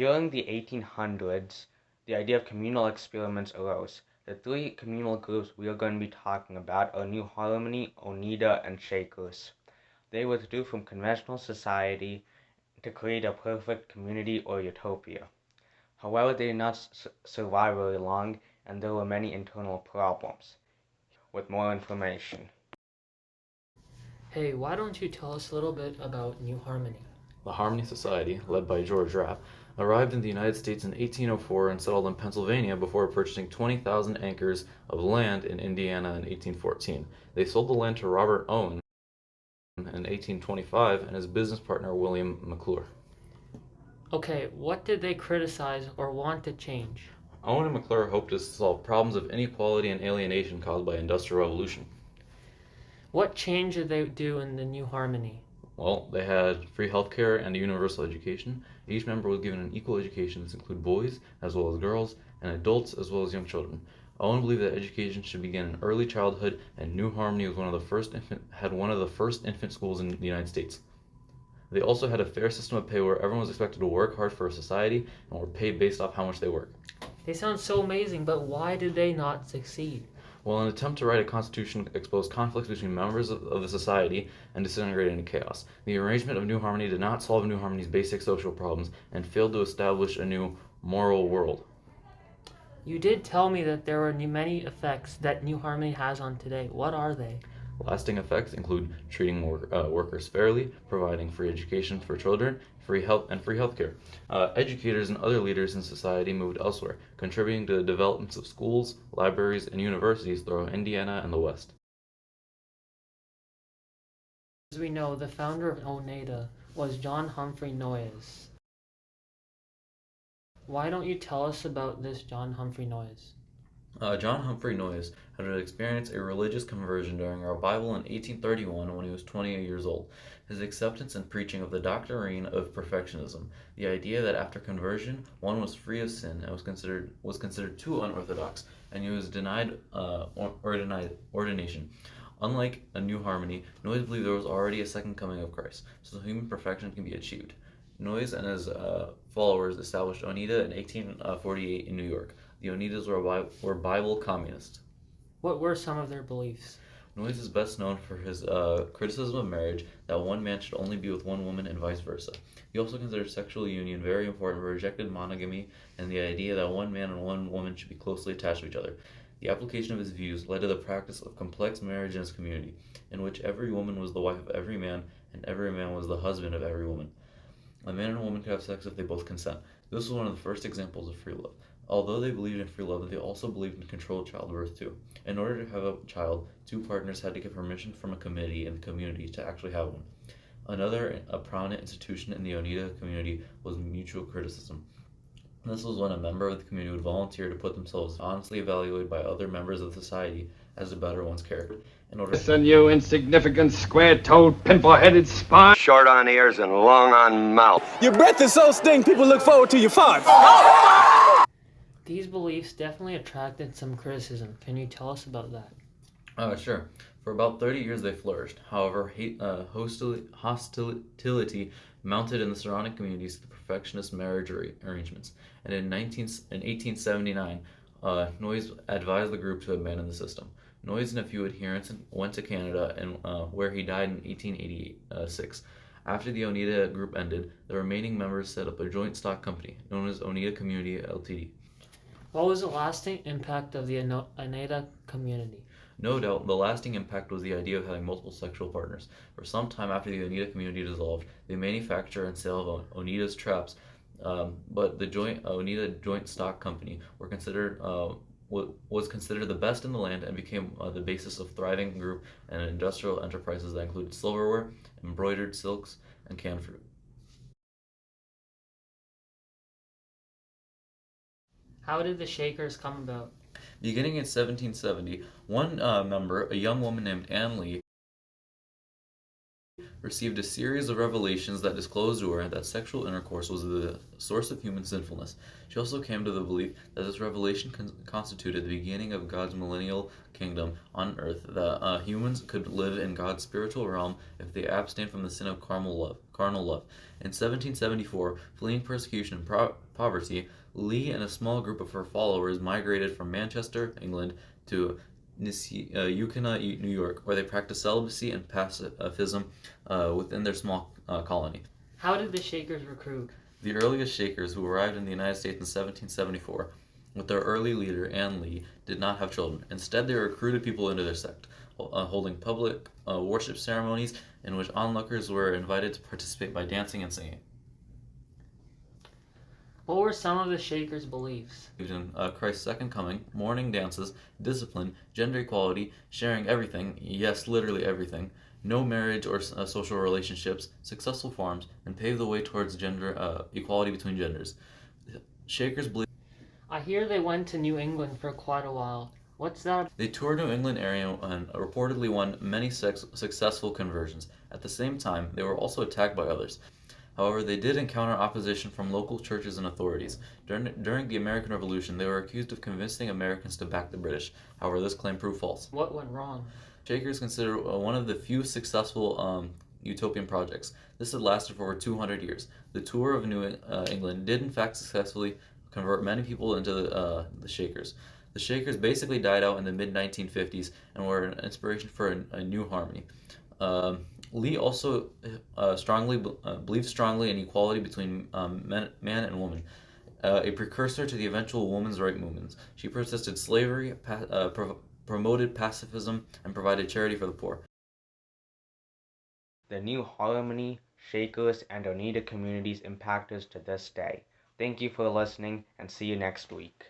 During the 1800s, the idea of communal experiments arose. The three communal groups we are going to be talking about are New Harmony, Oneida, and Shakers. They withdrew from conventional society to create a perfect community or utopia. However, they did not survive very long, and there were many internal problems. With more information. Hey, why don't you tell us a little bit about New Harmony? The Harmony Society, led by George Rapp, arrived in the United States in 1804 and settled in Pennsylvania before purchasing 20,000 acres of land in Indiana in 1814. They sold the land to Robert Owen in 1825 and his business partner William McClure. Okay, what did they criticize or want to change? Owen and McClure hoped to solve problems of inequality and alienation caused by Industrial Revolution. What change did they do in the New Harmony? Well, they had free healthcare and a universal education. Each member was given an equal education that included boys as well as girls and adults as well as young children. Owen believed that education should begin in early childhood, and New Harmony was one of the first infant schools in the United States. They also had a fair system of pay where everyone was expected to work hard for a society and were paid based off how much they work. They sound so amazing, but why did they not succeed? Well, an attempt to write a constitution exposed conflicts between members of the society and disintegrated into chaos. The arrangement of New Harmony did not solve New Harmony's basic social problems and failed to establish a new moral world. You did tell me that there were many effects that New Harmony has on today. What are they? Lasting effects include treating workers fairly, providing free education for children, free healthcare. Educators and other leaders in society moved elsewhere, contributing to the developments of schools, libraries, and universities throughout Indiana and the West. As we know, the founder of Oneida was John Humphrey Noyes. Why don't you tell us about this John Humphrey Noyes? John Humphrey Noyes had experienced a religious conversion during a revival in 1831 when he was 28 years old. His acceptance and preaching of the doctrine of perfectionism, the idea that after conversion one was free of sin, and was considered too unorthodox, and he was denied ordination. Unlike a New Harmony, Noyes believed there was already a second coming of Christ, so human perfection can be achieved. Noyes and his followers established Oneida in 1848 in New York. The Oneidas were Bible communists. What were some of their beliefs? Noyes is best known for his criticism of marriage, that one man should only be with one woman and vice versa. He also considered sexual union very important, but rejected monogamy and the idea that one man and one woman should be closely attached to each other. The application of his views led to the practice of complex marriage in his community, in which every woman was the wife of every man, and every man was the husband of every woman. A man and a woman could have sex if they both consent. This was one of the first examples of free love. Although they believed in free love, they also believed in controlled childbirth too. In order to have a child, two partners had to get permission from a committee in the community to actually have one. Another prominent institution in the Oneida community was mutual criticism. This was when a member of the community would volunteer to put themselves honestly evaluated by other members of the society as to better one's character. Listen, you insignificant, square-toed, pimple-headed spine. Short on ears and long on mouth. Your breath is so stink, people look forward to your fart. These beliefs definitely attracted some criticism. Can you tell us about that? Sure. For about 30 years they flourished. However, hostility mounted in the surrounding communities to the perfectionist marriage arrangements. And in 1879, Noyes advised the group to abandon the system. Noyes and a few adherents went to Canada, and where he died in 1886. After the Oneida group ended, the remaining members set up a joint stock company known as Oneida Community Ltd. What was the lasting impact of the Oneida community? No doubt, the lasting impact was the idea of having multiple sexual partners. For some time after the Oneida community dissolved, the manufacture and sale of Oneida's traps, but the Oneida Joint Stock Company was considered the best in the land and became the basis of thriving group and industrial enterprises that included silverware, embroidered silks, and canned fruit. How did the Shakers come about? Beginning in 1770, one member, a young woman named Anne Lee, received a series of revelations that disclosed to her that sexual intercourse was the source of human sinfulness. She also came to the belief that this revelation constituted the beginning of God's millennial kingdom on earth, that humans could live in God's spiritual realm if they abstained from the sin of carnal love. In 1774, fleeing persecution and poverty, Lee and a small group of her followers migrated from Manchester, England, to Ukiah, New York, where they practiced celibacy and pacifism within their small colony. How did the Shakers recruit? The earliest Shakers, who arrived in the United States in 1774, with their early leader, Ann Lee, did not have children. Instead, they recruited people into their sect, holding public worship ceremonies in which onlookers were invited to participate by dancing and singing. What were some of the Shakers' beliefs? In Christ's second coming, mourning dances, discipline, gender equality, sharing everything, yes, literally everything, no marriage or social relationships, successful farms, and pave the way towards gender equality between genders. Shakers believe. I hear they went to New England for quite a while. What's that? They toured New England area and reportedly won many successful conversions. At the same time, they were also attacked by others. However, they did encounter opposition from local churches and authorities. During the American Revolution, they were accused of convincing Americans to back the British. However, this claim proved false. What went wrong? Shakers consider one of the few successful utopian projects. This had lasted for over 200 years. The tour of New England did in fact successfully convert many people into the Shakers. The Shakers basically died out in the mid-1950s and were an inspiration for a new harmony. Lee also believed strongly in equality between man and woman, a precursor to the eventual women's rights movements. She protested slavery, promoted pacifism, and provided charity for the poor. The New Harmony, Shakers, and Oneida communities impact us to this day. Thank you for listening, and see you next week.